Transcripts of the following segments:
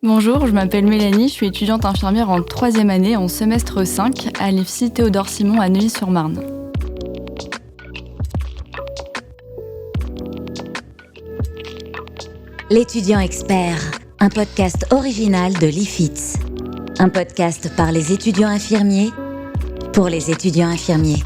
Bonjour, je m'appelle Mélanie, je suis étudiante infirmière en 3e année en semestre 5 à l'IFSI Théodore Simon à Neuilly-sur-Marne. L'étudiant expert, un podcast original de l'IFITS. Un podcast par les étudiants infirmiers, pour les étudiants infirmiers.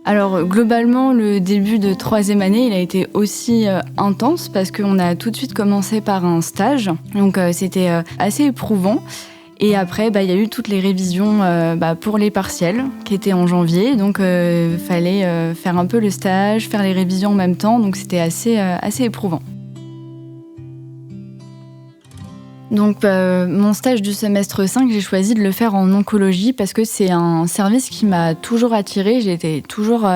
Alors globalement, le début de 3e année, il a été aussi intense parce qu'on a tout de suite commencé par un stage. Donc c'était assez éprouvant. Et après, il y a eu toutes les révisions pour les partiels qui étaient en janvier. Donc fallait faire un peu le stage, faire les révisions en même temps. Donc c'était assez éprouvant. Donc mon stage du semestre 5, j'ai choisi de le faire en oncologie parce que c'est un service qui m'a toujours attirée. J'ai été toujours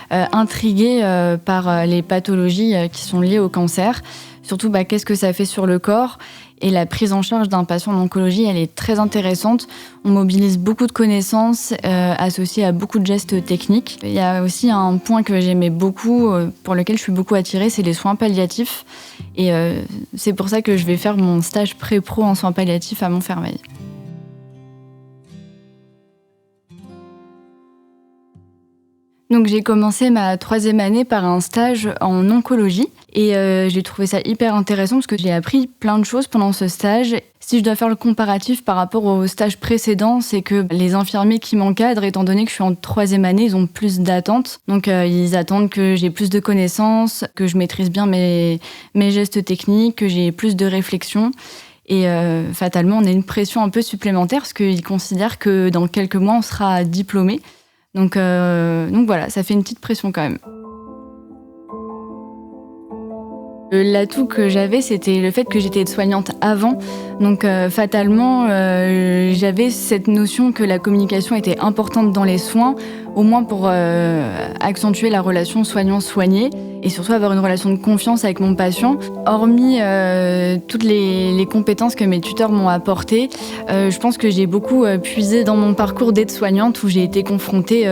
intriguée par les pathologies qui sont liées au cancer. Surtout, qu'est-ce que ça fait sur le corps. Et la prise en charge d'un patient en oncologie, elle est très intéressante. On mobilise beaucoup de connaissances associées à beaucoup de gestes techniques. Il y a aussi un point que j'aimais beaucoup, pour lequel je suis beaucoup attirée, c'est les soins palliatifs. Et c'est pour ça que je vais faire mon stage pré-pro en soins palliatifs à Montfermeil. Donc j'ai commencé ma 3e année par un stage en oncologie et j'ai trouvé ça hyper intéressant parce que j'ai appris plein de choses pendant ce stage. Si je dois faire le comparatif par rapport au stage précédent, c'est que les infirmiers qui m'encadrent, étant donné que je suis en 3e année, ils ont plus d'attentes. Donc ils attendent que j'ai plus de connaissances, que je maîtrise bien mes gestes techniques, que j'ai plus de réflexion. Et fatalement, on a une pression un peu supplémentaire parce qu'ils considèrent que dans quelques mois, on sera diplômé. Donc voilà, ça fait une petite pression quand même. L'atout que j'avais, c'était le fait que j'étais aide-soignante avant. Donc fatalement, j'avais cette notion que la communication était importante dans les soins, au moins pour accentuer la relation soignant-soigné et surtout avoir une relation de confiance avec mon patient. Hormis toutes les compétences que mes tuteurs m'ont apportées, je pense que j'ai beaucoup puisé dans mon parcours d'aide-soignante où j'ai été confrontée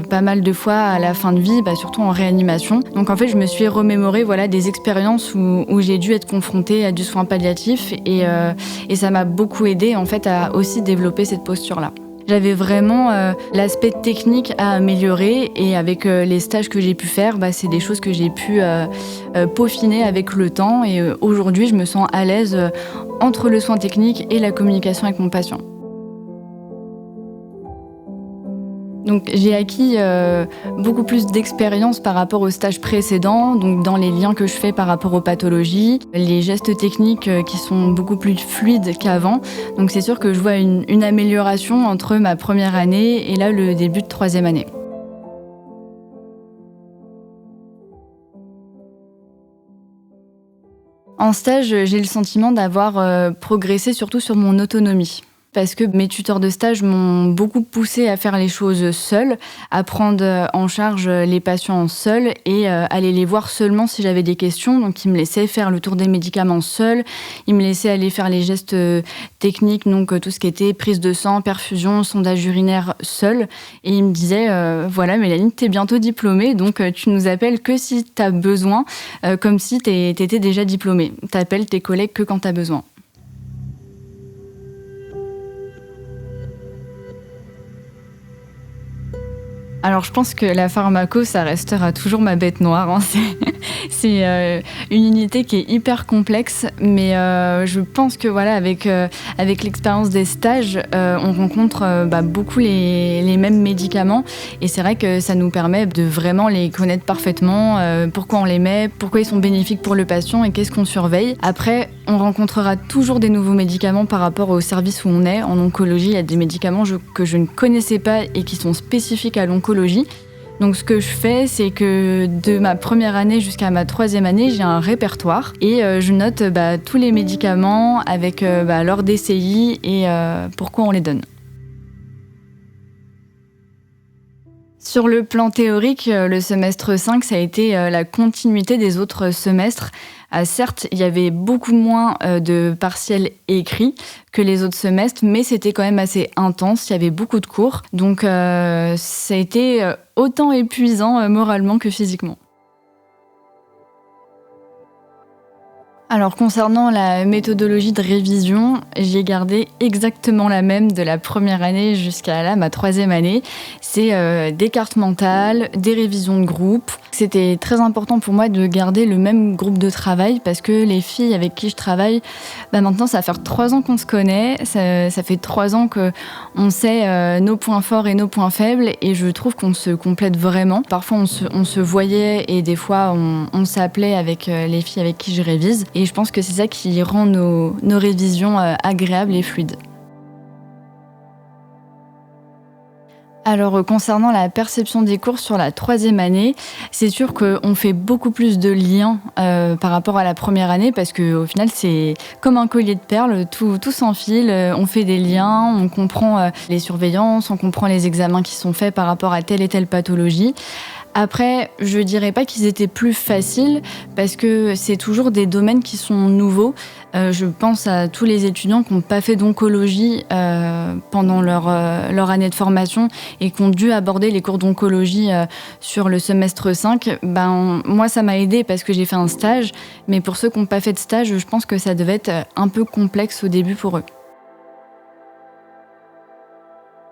pas mal de fois à la fin de vie, surtout en réanimation. Donc en fait, je me suis remémoré des expériences où j'ai dû être confrontée à du soin palliatif et ça m'a beaucoup aidée en fait à aussi développer cette posture-là. J'avais vraiment l'aspect technique à améliorer et avec les stages que j'ai pu faire, c'est des choses que j'ai pu peaufiner avec le temps et aujourd'hui je me sens à l'aise entre le soin technique et la communication avec mon patient. Donc j'ai acquis beaucoup plus d'expérience par rapport au stage précédent, donc dans les liens que je fais par rapport aux pathologies, les gestes techniques qui sont beaucoup plus fluides qu'avant. Donc c'est sûr que je vois une amélioration entre ma première année et là le début de 3e année. En stage, j'ai le sentiment d'avoir progressé surtout sur mon autonomie. Parce que mes tuteurs de stage m'ont beaucoup poussée à faire les choses seule, à prendre en charge les patients seuls et aller les voir seulement si j'avais des questions. Donc ils me laissaient faire le tour des médicaments seuls, ils me laissaient aller faire les gestes techniques, donc tout ce qui était prise de sang, perfusion, sondage urinaire seul. Et ils me disaient, voilà Mélanie, t'es bientôt diplômée, donc tu nous appelles que si t'as besoin, comme si t'étais déjà diplômée. T'appelles tes collègues que quand t'as besoin. Alors je pense que la pharmaco, ça restera toujours ma bête noire. C'est une unité qui est hyper complexe, mais je pense que avec l'expérience des stages, on rencontre beaucoup les mêmes médicaments et c'est vrai que ça nous permet de vraiment les connaître parfaitement, pourquoi on les met, pourquoi ils sont bénéfiques pour le patient et qu'est-ce qu'on surveille. Après, on rencontrera toujours des nouveaux médicaments par rapport au service où on est. En oncologie, il y a des médicaments que je ne connaissais pas et qui sont spécifiques à l'oncologie. Donc ce que je fais, c'est que de ma première année jusqu'à ma 3e année, j'ai un répertoire et je note tous les médicaments avec leur DCI et pourquoi on les donne. Sur le plan théorique, le semestre 5, ça a été la continuité des autres semestres. Certes, il y avait beaucoup moins de partiels écrits que les autres semestres, mais c'était quand même assez intense, il y avait beaucoup de cours. Donc ça a été autant épuisant moralement que physiquement. Alors concernant la méthodologie de révision, j'ai gardé exactement la même de la première année jusqu'à là, ma 3e année. C'est des cartes mentales, des révisions de groupe. C'était très important pour moi de garder le même groupe de travail parce que les filles avec qui je travaille, maintenant ça fait 3 ans qu'on se connaît, ça fait 3 ans qu'on sait nos points forts et nos points faibles et je trouve qu'on se complète vraiment. Parfois on se voyait et des fois on s'appelait avec les filles avec qui je révise. Et je pense que c'est ça qui rend nos révisions agréables et fluides. Alors concernant la perception des cours sur la 3e année, c'est sûr qu'on fait beaucoup plus de liens par rapport à la première année parce qu'au final c'est comme un collier de perles, tout s'enfile, on fait des liens, on comprend les surveillances, on comprend les examens qui sont faits par rapport à telle et telle pathologie. Après, je dirais pas qu'ils étaient plus faciles parce que c'est toujours des domaines qui sont nouveaux. Je pense à tous les étudiants qui n'ont pas fait d'oncologie pendant leur année de formation et qui ont dû aborder les cours d'oncologie sur le semestre 5. Moi, ça m'a aidée parce que j'ai fait un stage. Mais pour ceux qui n'ont pas fait de stage, je pense que ça devait être un peu complexe au début pour eux.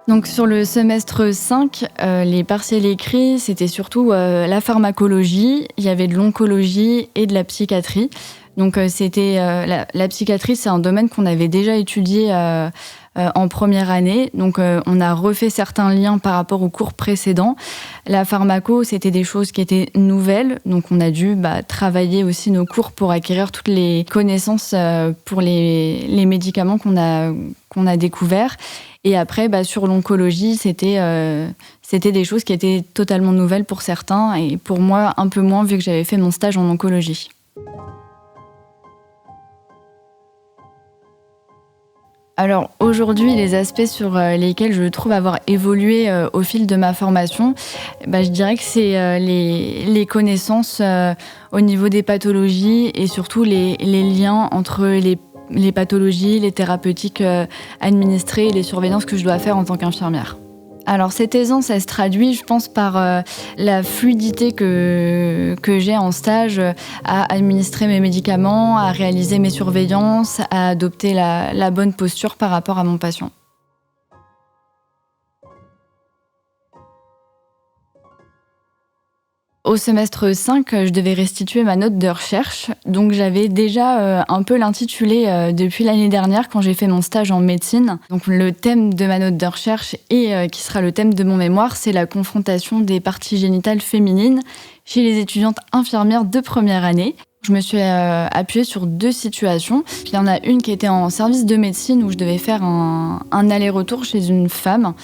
Donc sur le semestre 5, les partiels écrits, c'était surtout la pharmacologie, il y avait de l'oncologie et de la psychiatrie. Donc c'était la psychiatrie, c'est un domaine qu'on avait déjà étudié en première année. Donc on a refait certains liens par rapport aux cours précédents. La pharmaco, c'était des choses qui étaient nouvelles. Donc on a dû travailler aussi nos cours pour acquérir toutes les connaissances pour les médicaments qu'on a découverts. Et après, sur l'oncologie, c'était des choses qui étaient totalement nouvelles pour certains et pour moi un peu moins vu que j'avais fait mon stage en oncologie. Alors aujourd'hui, les aspects sur lesquels je trouve avoir évolué au fil de ma formation, je dirais que c'est les connaissances au niveau des pathologies et surtout les liens entre les pathologies, les thérapeutiques administrées et les surveillances que je dois faire en tant qu'infirmière. Alors cette aisance, elle se traduit, je pense, par la fluidité que j'ai en stage à administrer mes médicaments, à réaliser mes surveillances, à adopter la bonne posture par rapport à mon patient. Au semestre 5, je devais restituer ma note de recherche. Donc j'avais déjà un peu l'intitulé depuis l'année dernière quand j'ai fait mon stage en médecine. Donc le thème de ma note de recherche et qui sera le thème de mon mémoire, c'est la confrontation des parties génitales féminines chez les étudiantes infirmières de première année. Je me suis appuyée sur 2 situations. Puis il y en a une qui était en service de médecine où je devais faire un aller-retour chez une femme.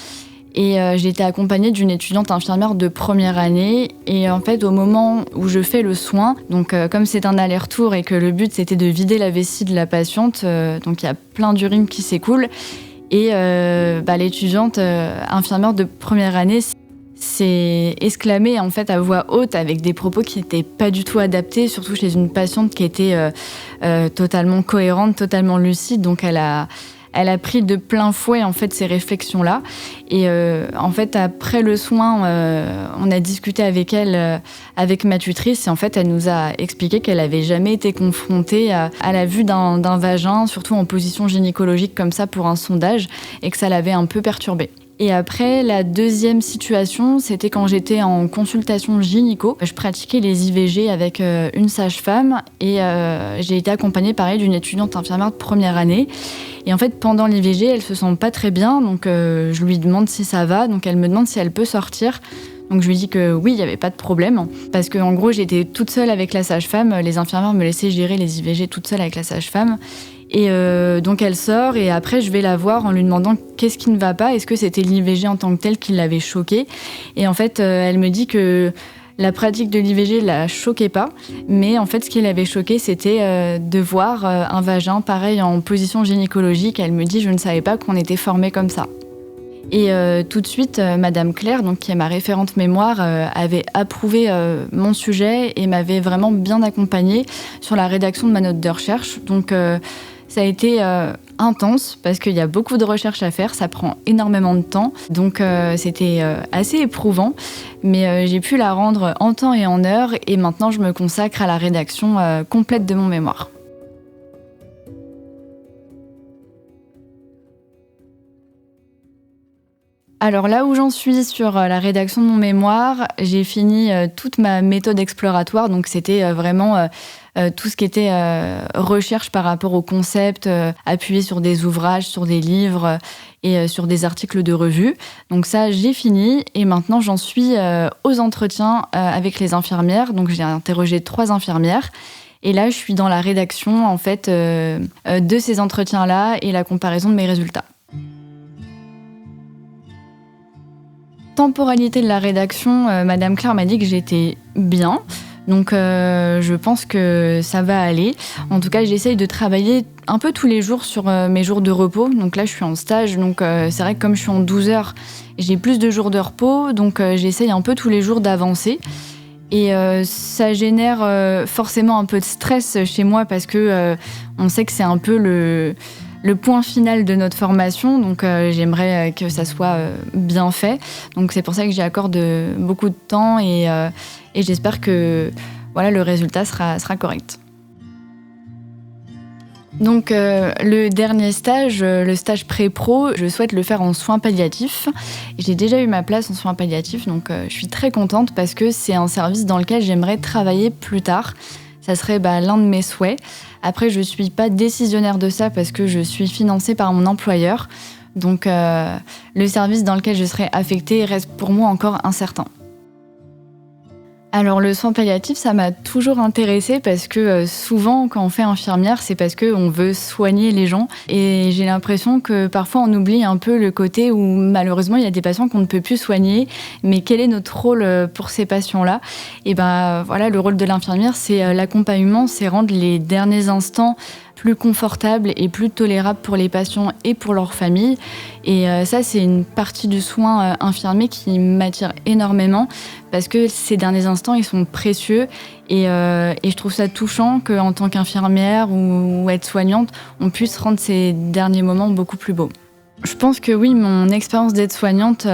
Et j'ai été accompagnée d'une étudiante infirmière de première année. Et en fait, au moment où je fais le soin, donc comme c'est un aller-retour et que le but c'était de vider la vessie de la patiente, donc il y a plein d'urine qui s'écoule. Et l'étudiante infirmière de première année s'est exclamée en fait à voix haute avec des propos qui n'étaient pas du tout adaptés, surtout chez une patiente qui était totalement cohérente, totalement lucide. Donc elle a pris de plein fouet en fait ces réflexions-là. Et en fait, après le soin, on a discuté avec elle, avec ma tutrice, et en fait, elle nous a expliqué qu'elle n'avait jamais été confrontée à la vue d'un vagin, surtout en position gynécologique comme ça pour un sondage, et que ça l'avait un peu perturbée. Et après, la deuxième situation, c'était quand j'étais en consultation gynéco. Je pratiquais les IVG avec une sage-femme et j'ai été accompagnée, pareil, d'une étudiante infirmière de première année. Et en fait, pendant l'IVG, elle se sent pas très bien, donc je lui demande si ça va. Donc elle me demande si elle peut sortir. Donc je lui dis que oui, il n'y avait pas de problème. Parce qu'en gros, j'étais toute seule avec la sage-femme. Les infirmières me laissaient gérer les IVG toute seule avec la sage-femme. Et donc elle sort et après je vais la voir en lui demandant qu'est-ce qui ne va pas, est-ce que c'était l'IVG en tant que tel qui l'avait choquée. Et en fait elle me dit que la pratique de l'IVG ne la choquait pas, mais en fait ce qui l'avait choquée c'était de voir un vagin pareil en position gynécologique. Elle me dit je ne savais pas qu'on était formé comme ça. Et tout de suite, Madame Claire, donc, qui est ma référente mémoire, avait approuvé mon sujet et m'avait vraiment bien accompagnée sur la rédaction de ma note de recherche. Donc ça a été intense parce qu'il y a beaucoup de recherches à faire, ça prend énormément de temps. Donc c'était assez éprouvant, mais j'ai pu la rendre en temps et en heure et maintenant je me consacre à la rédaction complète de mon mémoire. Alors là où j'en suis sur la rédaction de mon mémoire, j'ai fini toute ma méthode exploratoire, donc c'était vraiment tout ce qui était recherche par rapport au concept, appuyé sur des ouvrages, sur des livres et sur des articles de revue. Donc ça, j'ai fini et maintenant j'en suis aux entretiens avec les infirmières. Donc j'ai interrogé 3 infirmières. Et là, je suis dans la rédaction en fait de ces entretiens-là et la comparaison de mes résultats. Temporalité de la rédaction, Madame Claire m'a dit que j'étais bien. Donc je pense que ça va aller. En tout cas, j'essaye de travailler un peu tous les jours sur mes jours de repos. Donc là, je suis en stage. Donc c'est vrai que comme je suis en 12 heures, j'ai plus de jours de repos. Donc j'essaye un peu tous les jours d'avancer. Et ça génère forcément un peu de stress chez moi parce que on sait que c'est un peu le point final de notre formation, donc j'aimerais que ça soit bien fait. Donc c'est pour ça que j'y accorde beaucoup de temps et j'espère que voilà, le résultat sera correct. Donc le dernier stage, le stage pré-pro, je souhaite le faire en soins palliatifs. J'ai déjà eu ma place en soins palliatifs, donc je suis très contente parce que c'est un service dans lequel j'aimerais travailler plus tard. Ça serait l'un de mes souhaits. Après, je ne suis pas décisionnaire de ça parce que je suis financée par mon employeur. Donc, le service dans lequel je serai affectée reste pour moi encore incertain. Alors, le soin palliatif, ça m'a toujours intéressée parce que souvent, quand on fait infirmière, c'est parce qu'on veut soigner les gens. Et j'ai l'impression que parfois, on oublie un peu le côté où malheureusement, il y a des patients qu'on ne peut plus soigner. Mais quel est notre rôle pour ces patients-là ? Et voilà, le rôle de l'infirmière, c'est l'accompagnement, c'est rendre les derniers instants plus confortable et plus tolérable pour les patients et pour leur famille. Et ça, c'est une partie du soin infirmier qui m'attire énormément parce que ces derniers instants, ils sont précieux et je trouve ça touchant qu'en tant qu'infirmière ou aide-soignante, on puisse rendre ces derniers moments beaucoup plus beaux. Je pense que oui, mon expérience d'aide-soignante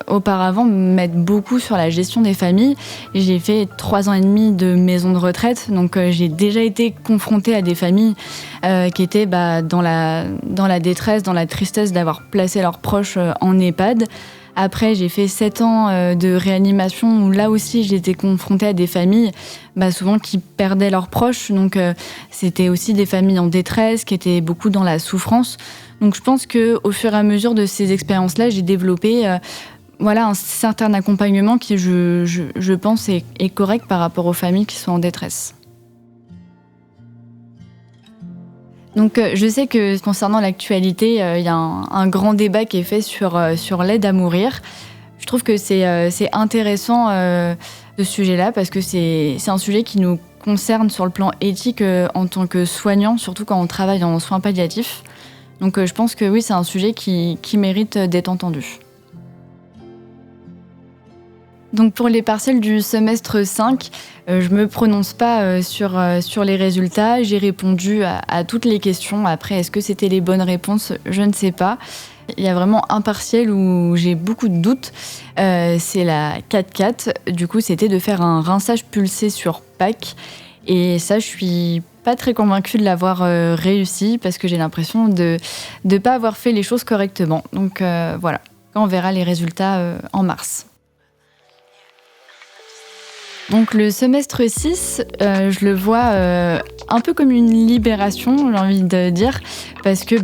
auparavant m'aide beaucoup sur la gestion des familles. J'ai fait 3 ans et demi de maison de retraite, donc j'ai déjà été confrontée à des familles qui étaient dans la détresse, dans la tristesse d'avoir placé leurs proches en EHPAD. Après, j'ai fait 7 ans de réanimation où là aussi j'étais confrontée à des familles souvent qui perdaient leurs proches. Donc c'était aussi des familles en détresse qui étaient beaucoup dans la souffrance. Donc je pense qu'au fur et à mesure de ces expériences-là, j'ai développé un certain accompagnement qui, je pense, est correct par rapport aux familles qui sont en détresse. Donc je sais que concernant l'actualité, il y a un grand débat qui est fait sur l'aide à mourir. Je trouve que c'est intéressant ce sujet-là parce que c'est un sujet qui nous concerne sur le plan éthique en tant que soignant, surtout quand on travaille en soins palliatifs. Donc je pense que oui, c'est un sujet qui mérite d'être entendu. Donc pour les partiels du semestre 5, je me prononce pas sur les résultats. J'ai répondu à toutes les questions. Après, est-ce que c'était les bonnes réponses ? Je ne sais pas. Il y a vraiment un partiel où j'ai beaucoup de doutes. C'est la 4-4. Du coup, c'était de faire un rinçage pulsé sur PAC. Et ça, je suis pas très convaincue de l'avoir réussi parce que j'ai l'impression de ne pas avoir fait les choses correctement. Donc voilà, on verra les résultats en mars. Donc le semestre 6, je le vois un peu comme une libération, j'ai envie de dire, parce que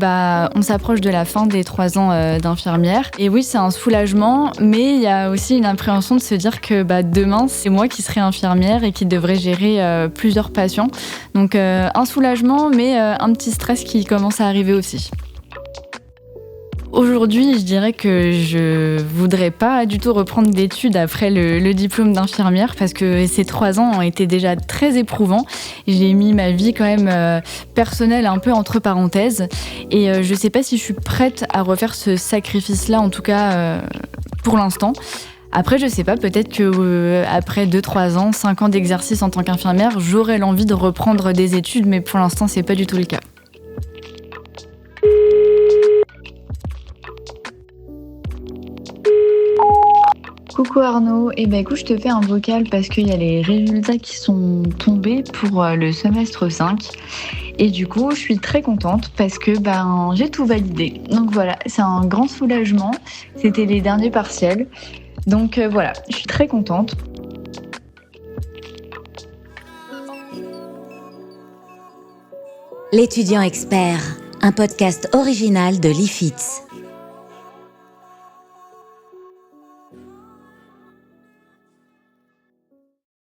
on s'approche de la fin des 3 ans d'infirmière. Et oui, c'est un soulagement, mais il y a aussi une appréhension de se dire que demain, c'est moi qui serai infirmière et qui devrais gérer plusieurs patients. Donc un soulagement, mais un petit stress qui commence à arriver aussi. Aujourd'hui, je dirais que je voudrais pas du tout reprendre d'études après le diplôme d'infirmière parce que ces 3 ans ont été déjà très éprouvants. J'ai mis ma vie quand même personnelle un peu entre parenthèses et je sais pas si je suis prête à refaire ce sacrifice-là, en tout cas pour l'instant. Après, je sais pas, peut-être que après 2-3 ans, 5 ans d'exercice en tant qu'infirmière, j'aurais l'envie de reprendre des études, mais pour l'instant, c'est pas du tout le cas. Coucou Coucou Arnaud, écoute, je te fais un vocal parce qu'il y a les résultats qui sont tombés pour le semestre 5. Et du coup, je suis très contente parce que j'ai tout validé. Donc voilà, c'est un grand soulagement. C'était les derniers partiels. Donc voilà, je suis très contente. L'étudiant expert, un podcast original de l'IFITS.